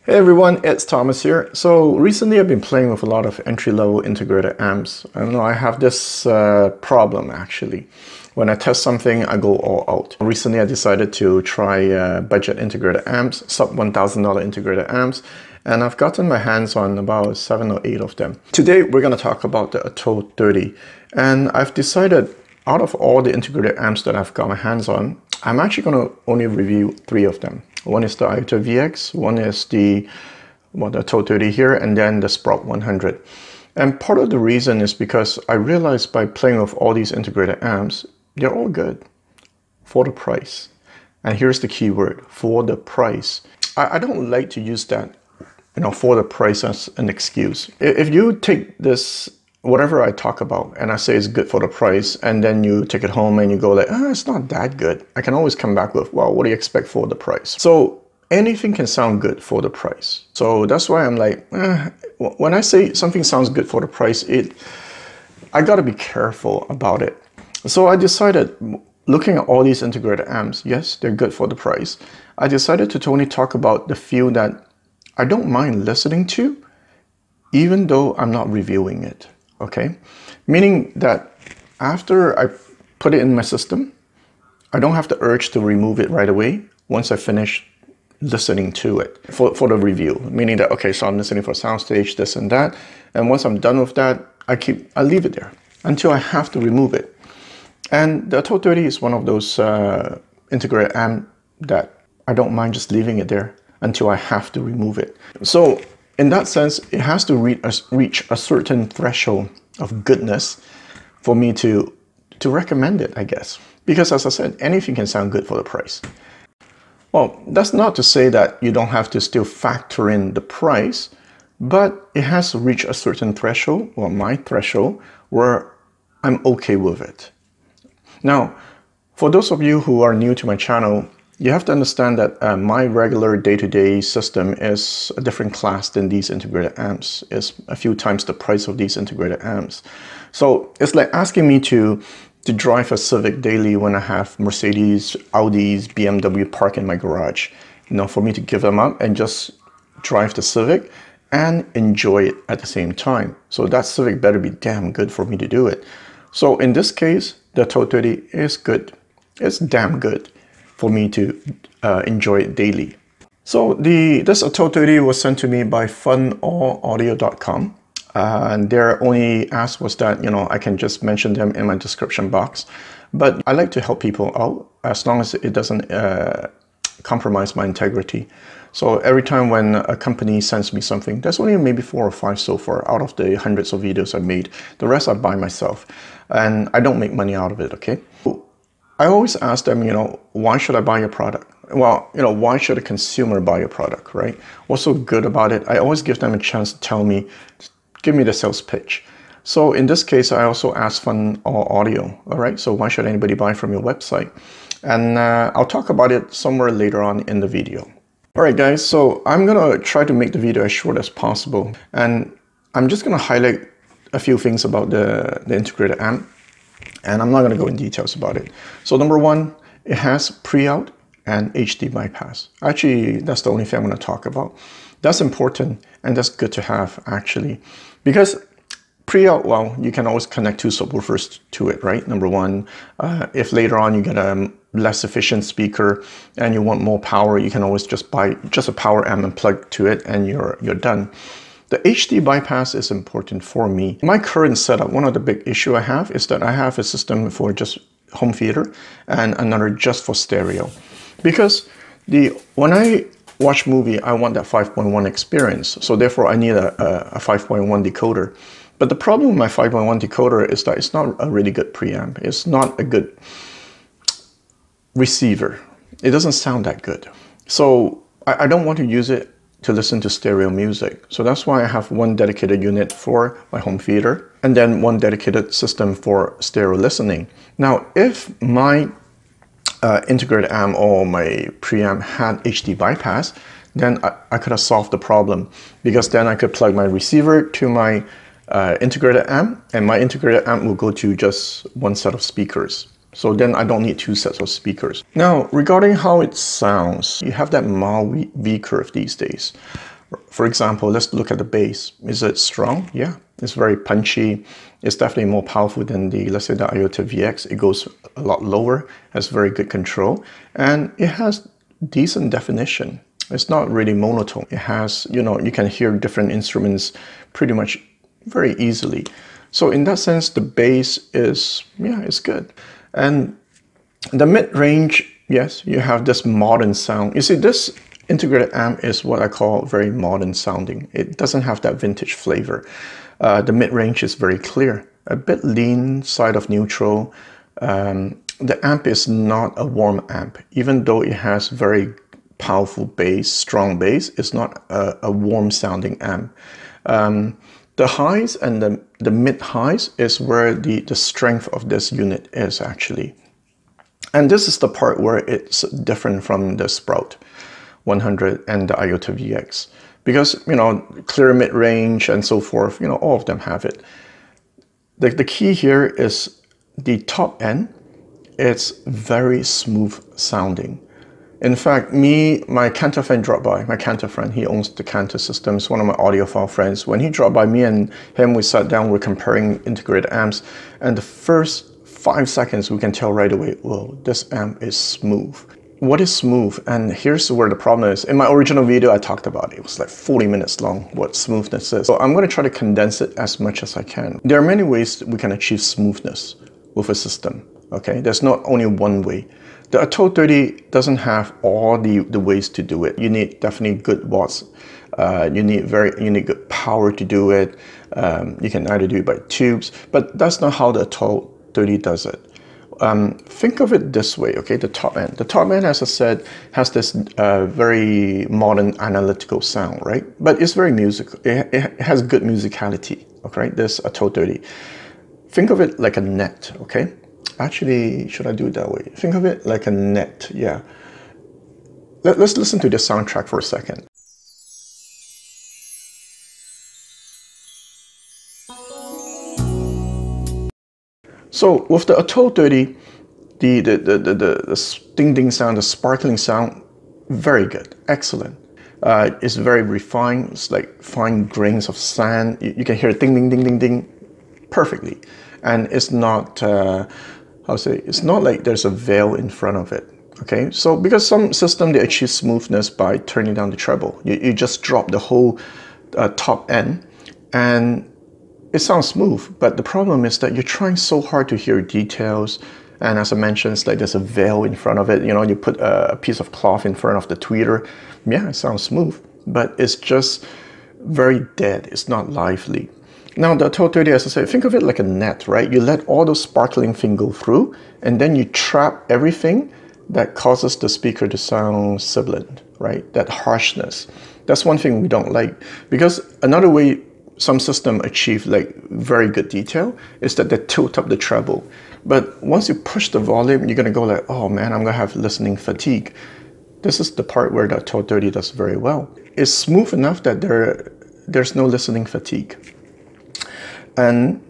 Hey everyone, it's Thomas here. So recently I've been playing with a lot of entry-level integrated amps. I don't know, I have this problem actually. When I test something, I go all out. Recently I decided to try budget integrated amps, sub $1,000 integrated amps, and I've gotten my hands on about 7 or 8 of them. Today we're going to talk about the Atoll 30, and I've decided out of all the integrated amps that I've got my hands on, I'm actually going to only review 3 of them. One is the Atoll VX, one is the Atoll 30 here, and then the Sprout 100. And part of the reason is because I realized by playing with all these integrated amps, they're all good for the price. And here's the key word, for the price. I don't like to use that, for the price as an excuse. If you take this, whatever I talk about, and I say it's good for the price, and then you take it home and you go like, it's not that good, I can always come back with, well, what do you expect for the price? So anything can sound good for the price. So that's why I'm like, when I say something sounds good for the price, I gotta be careful about it. So I decided, looking at all these integrated amps, yes, they're good for the price. I decided to only talk about the few that I don't mind listening to, even though I'm not reviewing it. Okay, meaning that after I put it in my system, I don't have the urge to remove it right away once I finish listening to it for the review. Meaning that, okay, so I'm listening for soundstage, this and that, and once I'm done with that, I leave it there until I have to remove it. And the Atoll 30 is one of those integrated amp that I don't mind just leaving it there until I have to remove it. So in that sense, it has to reach a certain threshold of goodness for me to recommend it, I guess. Because as I said, anything can sound good for the price. Well, that's not to say that you don't have to still factor in the price, but it has to reach a certain threshold, or my threshold, where I'm okay with it. Now, for those of you who are new to my channel, you have to understand that my regular day-to-day system is a different class than these integrated amps. It's a few times the price of these integrated amps. So it's like asking me to drive a Civic daily when I have Mercedes, Audis, BMW parked in my garage. For me to give them up and just drive the Civic and enjoy it at the same time. So that Civic better be damn good for me to do it. So in this case, the Atoll 30 is good. It's damn good for me to enjoy it daily. So this Atoll 30 was sent to me by funallaudio.com. And their only ask was that, I can just mention them in my description box. But I like to help people out as long as it doesn't compromise my integrity. So every time when a company sends me something, there's only maybe 4 or 5 so far out of the hundreds of videos I've made. The rest I buy myself. And I don't make money out of it, okay? I always ask them, why should I buy your product? Well, why should a consumer buy your product, right? What's so good about it? I always give them a chance to tell me, give me the sales pitch. So in this case, I also ask Fun Audio, all right? So why should anybody buy from your website? And I'll talk about it somewhere later on in the video. All right, guys, so I'm gonna try to make the video as short as possible. And I'm just gonna highlight a few things about the integrated amp. And I'm not going to go in details about it. So number 1, it has pre-out and HD bypass. Actually, that's the only thing I'm going to talk about. That's important and that's good to have actually. Because pre-out, well, you can always connect 2 subwoofers to it, right? Number 1, if later on you get a less efficient speaker and you want more power, you can always just buy just a power amp and plug to it and you're done. The HD bypass is important for me. My current setup, one of the big issue I have is that I have a system for just home theater and another just for stereo. Because when I watch movie, I want that 5.1 experience. So therefore I need a 5.1 decoder. But the problem with my 5.1 decoder is that it's not a really good preamp. It's not a good receiver. It doesn't sound that good. So I don't want to use it to listen to stereo music. So that's why I have one dedicated unit for my home theater and then one dedicated system for stereo listening. Now, if my integrated amp or my preamp had HD bypass, then I could have solved the problem because then I could plug my receiver to my integrated amp and my integrated amp will go to just one set of speakers. So then I don't need 2 sets of speakers. Now, regarding how it sounds, you have that mild V curve these days. For example, let's look at the bass. Is it strong? Yeah, it's very punchy. It's definitely more powerful than the, let's say, the IOTA VX. It goes a lot lower, has very good control, and it has decent definition. It's not really monotone. It has, you know, you can hear different instruments pretty much very easily. So in that sense, the bass is, yeah, it's good. And the mid-range, yes, you have this modern sound. You see, this integrated amp is what I call very modern sounding. It doesn't have that vintage flavor. The mid-range is very clear, a bit lean side of neutral. The amp is not a warm amp, even though it has very powerful bass, strong bass. It's not a warm sounding amp. The highs and the mid highs is where the strength of this unit is actually. And this is the part where it's different from the Sprout 100 and the IOTA VX. Because, you know, clear mid-range and so forth, you know, all of them have it. The key here is the top end. It's very smooth sounding. In fact, my Cantor friend dropped by. My Cantor friend, he owns the Cantor systems, one of my audiophile friends. When he dropped by, me and him, we sat down, we're comparing integrated amps. And the first 5 seconds, we can tell right away, whoa, this amp is smooth. What is smooth? And here's where the problem is. In my original video, I talked about it. It was like 40 minutes long, what smoothness is. So I'm going to try to condense it as much as I can. There are many ways we can achieve smoothness with a system. Okay, there's not only one way. The Atoll 30 doesn't have all the ways to do it. You need definitely good watts. You need good power to do it. You can either do it by tubes, but that's not how the Atoll 30 does it. Think of it this way, okay, the top end. The top end, as I said, has this very modern analytical sound, right? But it's very musical. It has good musicality, okay, this Atoll 30. Think of it like a net, okay? Actually, should I do it that way? Think of it like a net, yeah. Let's listen to this soundtrack for a second. So with the Atoll 30, the ding-ding sound, the sparkling sound, very good, excellent. It's very refined. It's like fine grains of sand. You can hear ding, ding, ding, ding, ding perfectly. And it's not, it's not like there's a veil in front of it. Okay, so because some system, they achieve smoothness by turning down the treble. You just drop the whole top end and it sounds smooth, but the problem is that you're trying so hard to hear details. And as I mentioned, it's like there's a veil in front of it. You know, you put a piece of cloth in front of the tweeter. Yeah, it sounds smooth, but it's just very dead. It's not lively. Now, the Atoll 30, as I said, think of it like a net, right? You let all those sparkling things go through, and then you trap everything that causes the speaker to sound sibilant, right? That harshness. That's one thing we don't like. Because another way some system achieve like very good detail is that they tilt up the treble. But once you push the volume, you're gonna go like, oh man, I'm gonna have listening fatigue. This is the part where the Atoll 30 does very well. It's smooth enough that there's no listening fatigue. And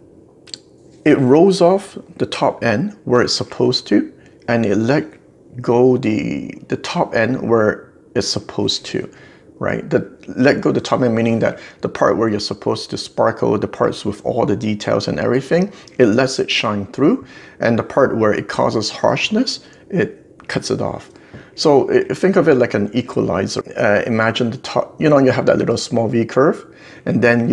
it rolls off the top end where it's supposed to, and it let go the top end where it's supposed to. Right? Let go the top end, meaning that the part where you're supposed to sparkle, the parts with all the details and everything, it lets it shine through. And the part where it causes harshness, it cuts it off. So think of it like an equalizer. Imagine the top, you know, you have that little small V curve, and then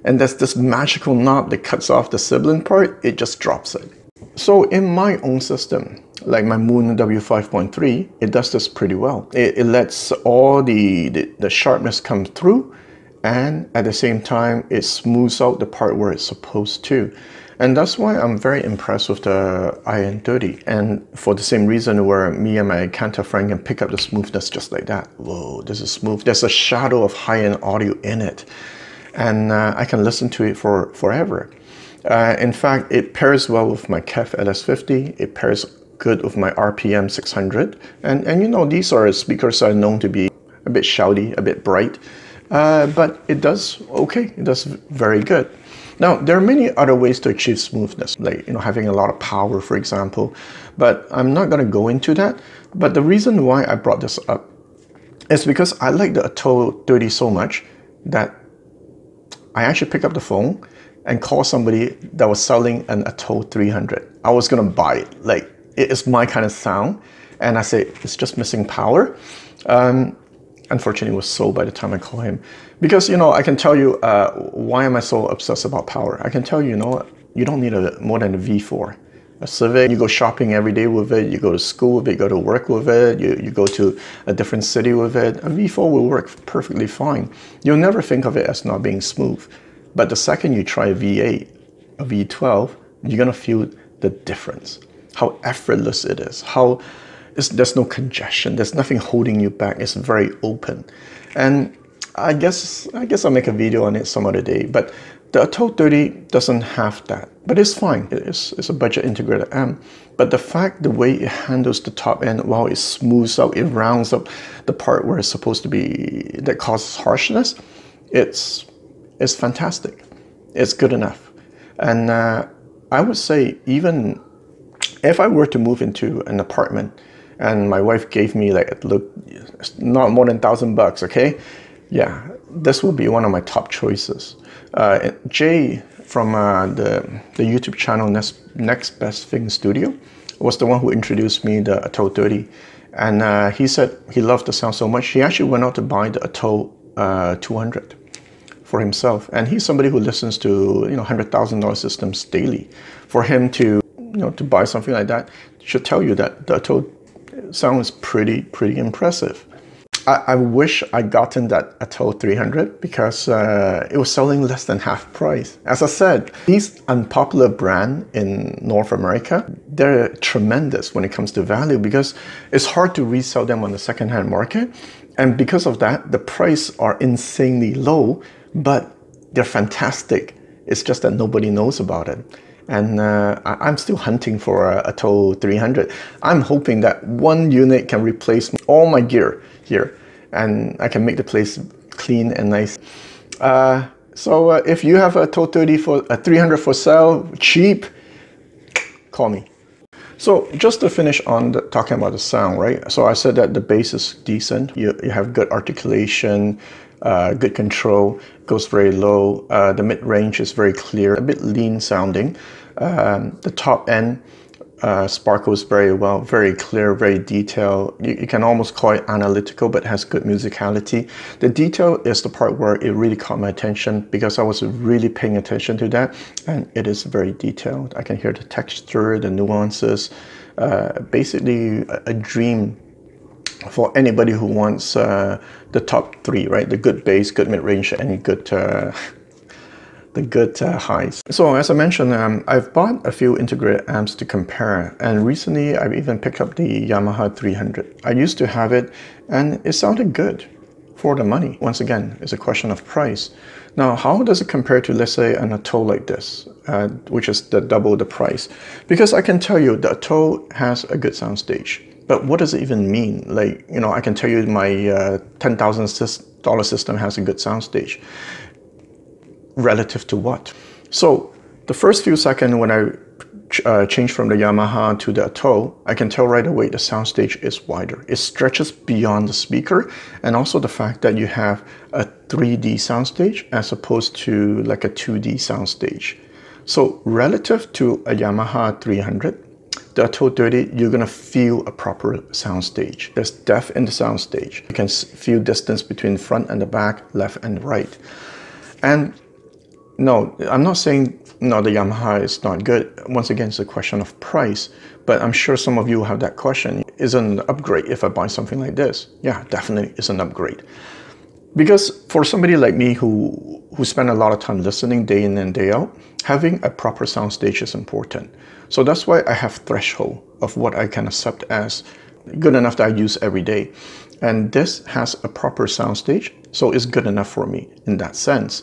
and there's this magical knob that cuts off the sibilant part, it just drops it. So in my own system, like my Moon W5.3, it does this pretty well. It lets all the sharpness come through, and at the same time, it smooths out the part where it's supposed to. And that's why I'm very impressed with the IN30. And for the same reason where me and my Cantor friend can pick up the smoothness just like that. Whoa, this is smooth. There's a shadow of high-end audio in it. And I can listen to it for forever. In fact, it pairs well with my KEF LS50. It pairs good with my RPM 600. And you know, these are speakers that are known to be a bit shouty, a bit bright. But it does okay. It does very good. Now, there are many other ways to achieve smoothness, like, you know, having a lot of power, for example. But I'm not going to go into that. But the reason why I brought this up It's because I like the Atoll 30 so much that I actually picked up the phone and called somebody that was selling an Atoll 300. I was gonna buy it. Like, it is my kind of sound. And I say, it's just missing power. Unfortunately, it was sold by the time I call him. Because, you know, I can tell you, why am I so obsessed about power? I can tell you, you know, you don't need more than a V4. A Civic, you go shopping every day with it, you go to school with it, you go to work with it, you go to a different city with it. A V4 will work perfectly fine. You'll never think of it as not being smooth. But the second you try a V8, a V12, you're gonna feel the difference. How effortless it is, how there's no congestion, there's nothing holding you back, it's very open. And I guess I'll make a video on it some other day, but the Atoll 30 doesn't have that, but it's fine. It's a budget integrated amp. But the way it handles the top end, while it smooths out, it rounds up the part where it's supposed to be, that causes harshness, it's fantastic. It's good enough. And I would say, even if I were to move into an apartment and my wife gave me, like, look, not more than $1,000, okay? Yeah, this will be one of my top choices. Jay from the YouTube channel Next Best Thing Studio was the one who introduced me the Atoll 30. And he said he loved the sound so much, he actually went out to buy the Atoll 200 for himself. And he's somebody who listens to, you know, $100,000 systems daily. For him to, you know, to buy something like that should tell you that the Atoll sound is pretty impressive. I wish I'd gotten that Atoll 300 because it was selling less than half price. As I said, these unpopular brands in North America, they're tremendous when it comes to value because it's hard to resell them on the secondhand market. And because of that, the price are insanely low, but they're fantastic. It's just that nobody knows about it. And I'm still hunting for a Atoll 300. I'm hoping that one unit can replace all my gear here, and I can make the place clean and nice. So if you have a Atoll 300 for sale, cheap, call me. So just to finish on talking about the sound, right? So I said that the bass is decent. You have good articulation, good control, goes very low. The mid-range is very clear, a bit lean sounding. The top end sparkles very well, very clear, very detailed. You can almost call it analytical, but has good musicality. The detail is the part where it really caught my attention because I was really paying attention to that, and it is very detailed. I can hear the texture, the nuances, basically a dream for anybody who wants the top three, right? The good bass, good mid-range, and good highs. So as I mentioned, I've bought a few integrated amps to compare, and recently I've even picked up the Yamaha 300. I used to have it and it sounded good for the money. Once again, it's a question of price. Now, how does it compare to, let's say, an Atoll like this, which is double the price? Because I can tell you the Atoll has a good soundstage. But what does it even mean? Like, you know, I can tell you my $10,000 system has a good soundstage. Relative to what? So the first few seconds when I change from the Yamaha to the Atoll, I can tell right away the soundstage is wider. It stretches beyond the speaker, and also the fact that you have a 3D soundstage as opposed to like a 2D soundstage. So relative to a Yamaha 300, the Atoll 30, you're gonna feel a proper soundstage. There's depth in the soundstage. You can feel distance between front and the back, left and right. And no, I'm not saying no, the Yamaha is not good. Once again, it's a question of price, but I'm sure some of you have that question. Is it an upgrade if I buy something like this? Yeah, definitely it's an upgrade. Because for somebody like me who spend a lot of time listening day in and day out, having a proper soundstage is important. So that's why I have threshold of what I can accept as good enough that I use every day. And this has a proper soundstage, so it's good enough for me in that sense.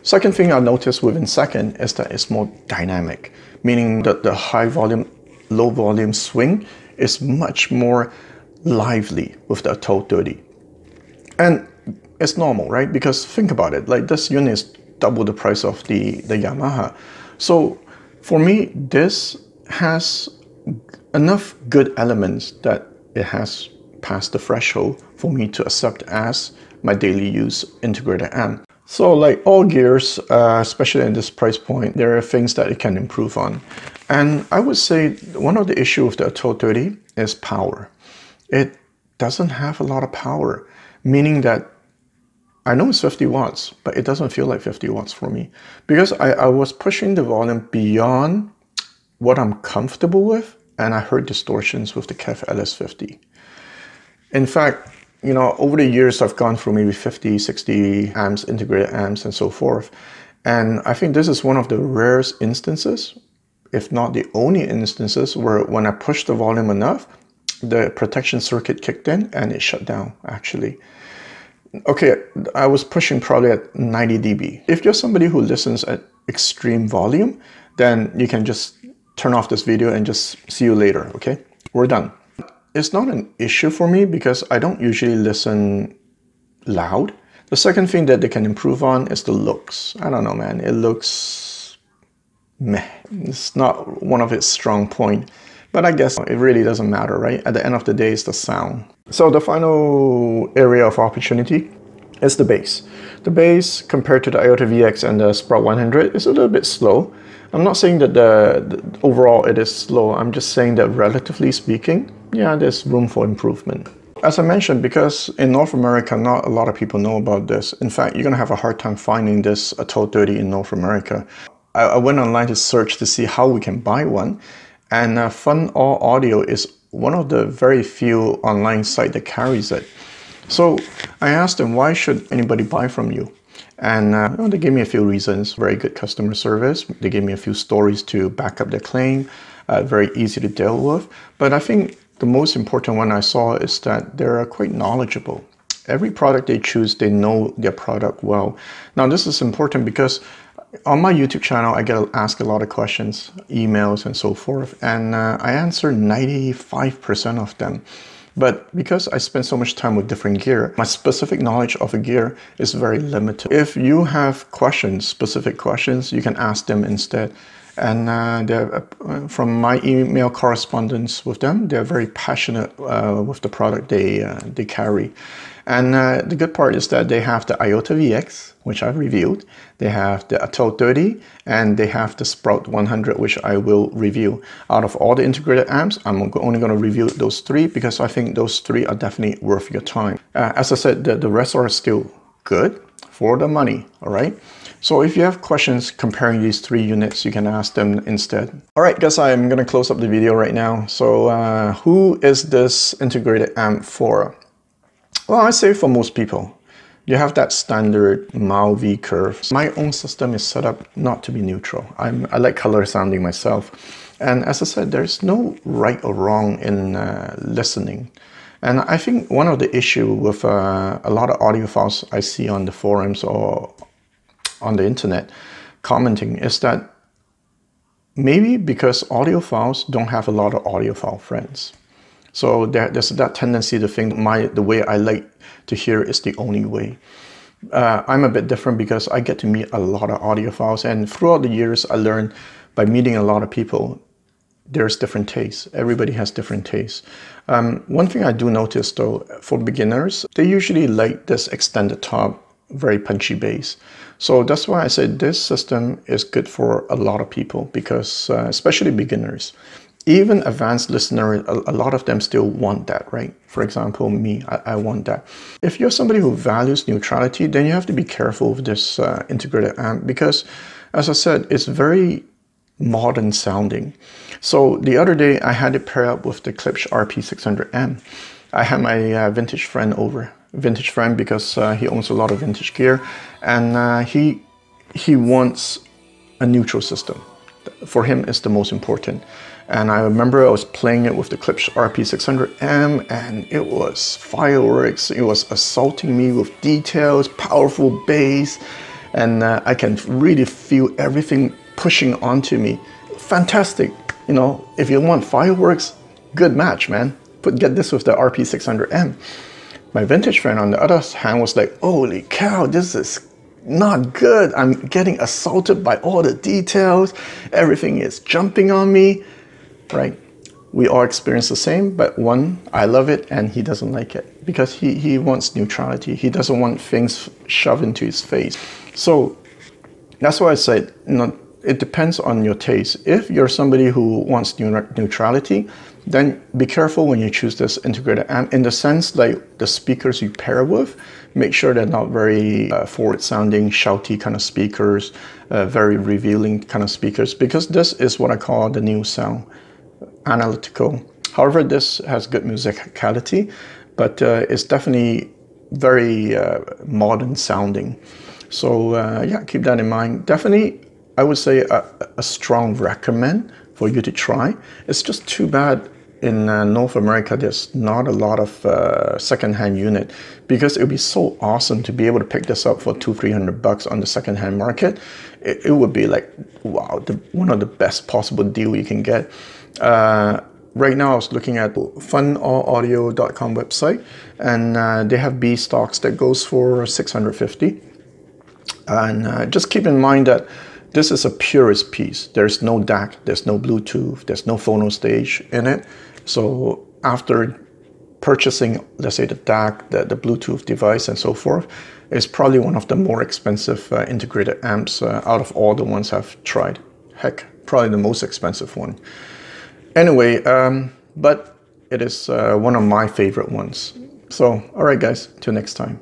Second thing I noticed within second is that it's more dynamic, meaning that the high volume, low volume swing is much more lively with the Atoll 30. And it's normal, right? Because think about it, like this unit is double the price of the Yamaha. So for me, this has enough good elements that it has past the threshold for me to accept as my daily use integrated amp. So like all gears, especially in this price point, there are things that it can improve on. And I would say one of the issues with the Atoll 30 is power. It doesn't have a lot of power, meaning that I know it's 50 watts, but it doesn't feel like 50 watts for me. Because I was pushing the volume beyond what I'm comfortable with, and I heard distortions with the KEF LS50. In fact, you know, over the years, I've gone through maybe 50, 60 amps, integrated amps, and so forth. And I think this is one of the rarest instances, if not the only instances, where when I pushed the volume enough, the protection circuit kicked in and it shut down, actually. Okay, I was pushing probably at 90 dB. If you're somebody who listens at extreme volume, then you can just turn off this video and just see you later, okay? We're done. It's not an issue for me because I don't usually listen loud. The second thing that they can improve on is the looks. I don't know, man. It looks meh. It's not one of its strong points. But I guess it really doesn't matter, right? At the end of the day, it's the sound. So the final area of opportunity is the bass. The bass, compared to the Iota VX and the Sprout 100, is a little bit slow. I'm not saying that the overall it is slow. I'm just saying that relatively speaking, yeah, there's room for improvement. As I mentioned, because in North America, not a lot of people know about this. In fact, you're gonna have a hard time finding this Atoll 30 in North America. I went online to search to see how we can buy one. And Fun All Audio is one of the very few online sites that carries it. So I asked them, why should anybody buy from you? And they gave me a few reasons. Very good customer service. They gave me a few stories to back up their claim. Very easy to deal with. But I think the most important one I saw is that they're quite knowledgeable. Every product they choose, they know their product well. Now this is important because on my YouTube channel, I get asked a lot of questions, emails and so forth. And I answer 95% of them. But because I spend so much time with different gear, my specific knowledge of a gear is very limited. If you have questions, specific questions, you can ask them instead. And from my email correspondence with them, they're very passionate with the product they carry. And the good part is that they have the Iota VX, which I've reviewed. They have the Atoll 30, and they have the Sprout 100, which I will review. Out of all the integrated amps, I'm only going to review those three because I think those three are definitely worth your time. As I said, the rest are still good for the money, all right? So if you have questions comparing these three units, you can ask them instead. All right, guys, I'm going to close up the video right now. So who is this integrated amp for? Well, I say for most people. You have that standard Mao V curve. My own system is set up not to be neutral. I like color sounding myself. And as I said, there's no right or wrong in listening. And I think one of the issue with a lot of audiophiles I see on the forums or on the internet commenting is that maybe because audiophiles don't have a lot of audiophile friends. So there's that tendency to think the way I like to hear is the only way. I'm a bit different because I get to meet a lot of audiophiles, and throughout the years I learned by meeting a lot of people, there's different tastes. Everybody has different tastes. One thing I do notice though, for beginners, they usually like this extended top, very punchy bass. So that's why I said this system is good for a lot of people because especially beginners. Even advanced listeners, a lot of them still want that, right? For example, me, I want that. If you're somebody who values neutrality, then you have to be careful with this integrated amp because, as I said, it's very modern sounding. So the other day, I had it paired up with the Klipsch RP600M. I had my vintage friend over. Vintage friend because he owns a lot of vintage gear, and he wants a neutral system. For him, it's the most important. And I remember I was playing it with the Klipsch RP600M, and it was fireworks. It was assaulting me with details, powerful bass, and I can really feel everything pushing onto me. Fantastic. You know, if you want fireworks, good match, man. Get this with the RP600M. My vintage friend, on the other hand, was like, holy cow, this is not good. I'm getting assaulted by all the details. Everything is jumping on me, right? we all experience the same, but one, I love it and he doesn't like it because he wants neutrality. He doesn't want things shoved into his face. So that's why I said, you know, it depends on your taste. If you're somebody who wants neutrality, then be careful when you choose this integrated amp, in the sense like the speakers you pair with, make sure they're not very forward sounding, shouty kind of speakers, very revealing kind of speakers, because this is what I call the new sound, analytical. However, this has good musicality, but it's definitely very modern sounding. So yeah, keep that in mind. Definitely, I would say a strong recommend for you to try. It's just too bad in North America there's not a lot of second-hand unit, because it would be so awesome to be able to pick this up for $200-300 on the second-hand market. It would be like, wow, one of the best possible deal you can get. Right now I was looking at funallaudio.com website, and they have B stocks that goes for $650. And just keep in mind that this is a purist piece. There's no DAC, there's no Bluetooth, there's no phono stage in it. So after purchasing, let's say the DAC, the Bluetooth device and so forth, it's probably one of the more expensive integrated amps out of all the ones I've tried. Heck, probably the most expensive one. Anyway, but it is one of my favorite ones. So, all right guys, till next time.